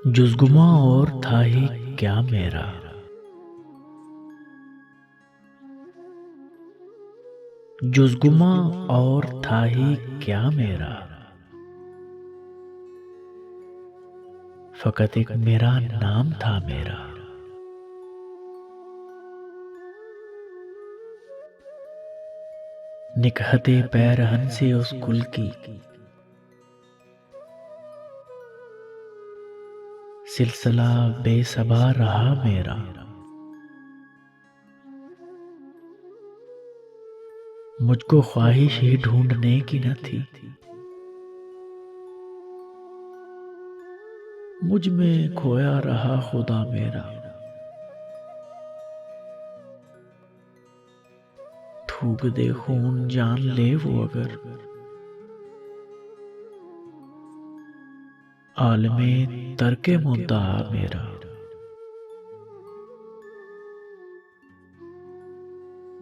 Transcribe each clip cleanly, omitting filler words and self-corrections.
जुज़गुमा और था ही क्या मेरा, जुज़गुमा और था ही क्या मेरा। फ़कत एक मेरा नाम था मेरा। निकहते पैरहन से उस कुल की सिलसिला बेसबा रहा मेरा। मुझको ख्वाहिश ही ढूंढने की न थी, मुझ में खोया रहा खुदा मेरा। थूक दे खून जान ले वो अगर, आलमे तर्के मुद्दा मेरा।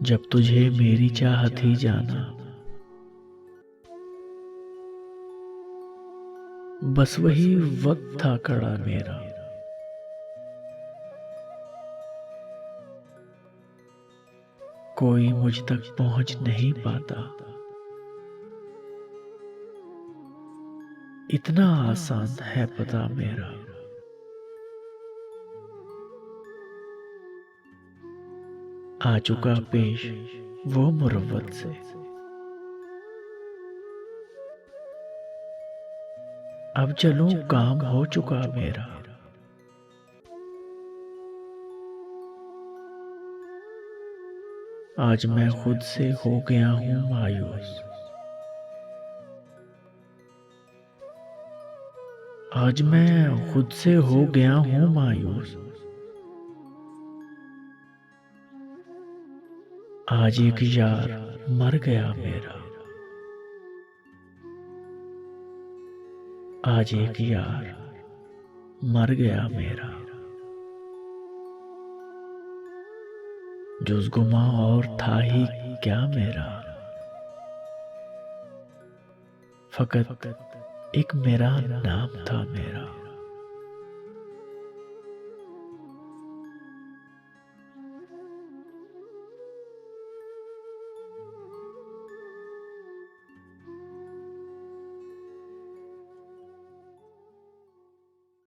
जब तुझे मेरी चाहत ही जाना, बस वही वक्त था कड़ा मेरा। कोई मुझ तक पहुंच नहीं पाता, इतना आसान है पता मेरा। आ चुका पेश वो मुरव्वत से, अब चलूं काम हो चुका मेरा। आज मैं खुद से हो गया हूं मायूस, आज मैं खुद से हो गया हूं मायूस। आज एक यार मर गया मेरा, आज एक यार मर गया मेरा। जुज़गुमा और था ही क्या मेरा, फ़कत एक मेरा नाम था मेरा।